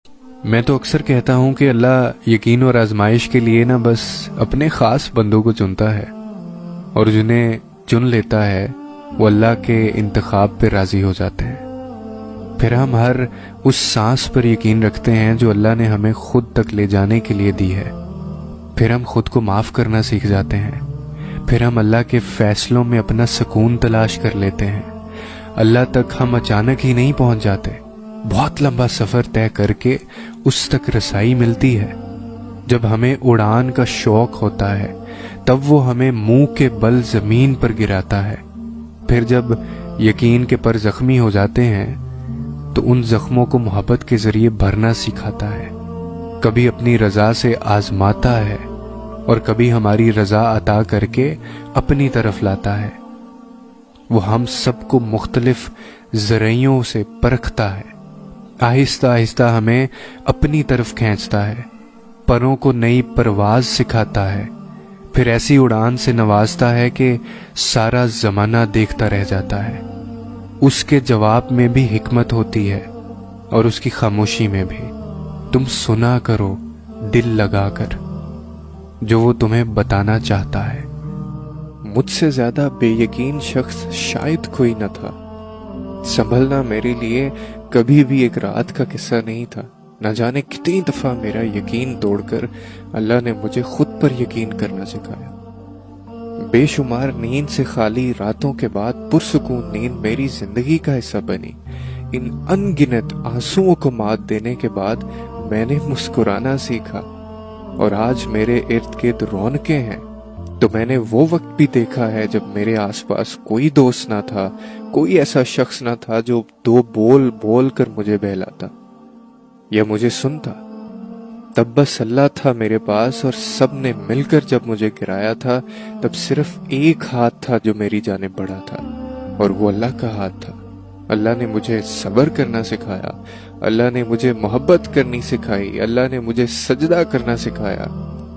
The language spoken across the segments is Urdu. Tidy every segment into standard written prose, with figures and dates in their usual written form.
میں تو اکثر کہتا ہوں کہ اللہ یقین اور آزمائش کے لیے نہ بس اپنے خاص بندوں کو چنتا ہے، اور جنہیں چن لیتا ہے وہ اللہ کے انتخاب پہ راضی ہو جاتے ہیں۔ پھر ہم ہر اس سانس پر یقین رکھتے ہیں جو اللہ نے ہمیں خود تک لے جانے کے لیے دی ہے۔ پھر ہم خود کو معاف کرنا سیکھ جاتے ہیں۔ پھر ہم اللہ کے فیصلوں میں اپنا سکون تلاش کر لیتے ہیں۔ اللہ تک ہم اچانک ہی نہیں پہنچ جاتے، بہت لمبا سفر طے کر کے اس تک رسائی ملتی ہے۔ جب ہمیں اڑان کا شوق ہوتا ہے تب وہ ہمیں منہ کے بل زمین پر گراتا ہے۔ پھر جب یقین کے پر زخمی ہو جاتے ہیں تو ان زخموں کو محبت کے ذریعے بھرنا سکھاتا ہے، کبھی اپنی رضا سے آزماتا ہے اور کبھی ہماری رضا عطا کر کے اپنی طرف لاتا ہے۔ وہ ہم سب کو مختلف ذرائعوں سے پرکھتا ہے، آہستہ آہستہ ہمیں اپنی طرف کھینچتا ہے، پروں کو نئی پرواز سکھاتا ہے، پھر ایسی اڑان سے نوازتا ہے کہ سارا زمانہ دیکھتا رہ جاتا ہے۔ اس کے جواب میں بھی حکمت ہوتی ہے اور اس کی خاموشی میں بھی۔ تم سنا کرو دل لگا کر جو وہ تمہیں بتانا چاہتا ہے۔ مجھ سے زیادہ بے یقین شخص شاید کوئی نہ تھا۔ سنبھلنا میرے لیے کبھی بھی ایک رات کا قصہ نہیں تھا۔ نہ جانے کتنی دفعہ میرا یقین توڑ کر اللہ نے مجھے خود پر یقین کرنا سکھایا۔ بے شمار نیند سے خالی راتوں کے بعد پرسکون نیند میری زندگی کا حصہ بنی۔ ان ان گنت آنسوؤں کو مات دینے کے بعد میں نے مسکرانا سیکھا، اور آج میرے ارد گرد رونقیں ہیں۔ تو میں نے وہ وقت بھی دیکھا ہے جب میرے آس پاس کوئی دوست نہ تھا، کوئی ایسا شخص نہ تھا جو دو بول بول کر مجھے بہلاتا یا مجھے سنتا۔ تب بس اللہ تھا میرے پاس، اور سب نے مل کر جب مجھے گرایا تھا تب صرف ایک ہاتھ تھا جو میری جانب بڑھا تھا، اور وہ اللہ کا ہاتھ تھا۔ اللہ نے مجھے صبر کرنا سکھایا، اللہ نے مجھے محبت کرنی سکھائی، اللہ نے مجھے سجدہ کرنا سکھایا۔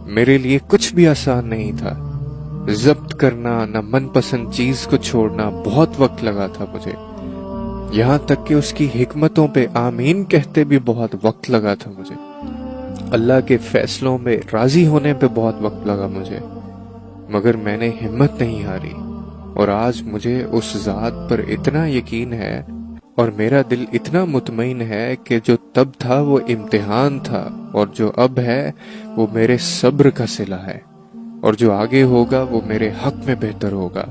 میرے لیے کچھ بھی آسان نہیں تھا۔ ضبط کرنا، نہ من پسند چیز کو چھوڑنا، بہت وقت لگا تھا مجھے۔ یہاں تک کہ اس کی حکمتوں پہ آمین کہتے بھی بہت وقت لگا تھا مجھے۔ اللہ کے فیصلوں میں راضی ہونے پہ بہت وقت لگا مجھے، مگر میں نے ہمت نہیں ہاری، اور آج مجھے اس ذات پر اتنا یقین ہے اور میرا دل اتنا مطمئن ہے کہ جو تب تھا وہ امتحان تھا، اور جو اب ہے وہ میرے صبر کا صلہ ہے، اور جو آگے ہوگا وہ میرے حق میں بہتر ہوگا۔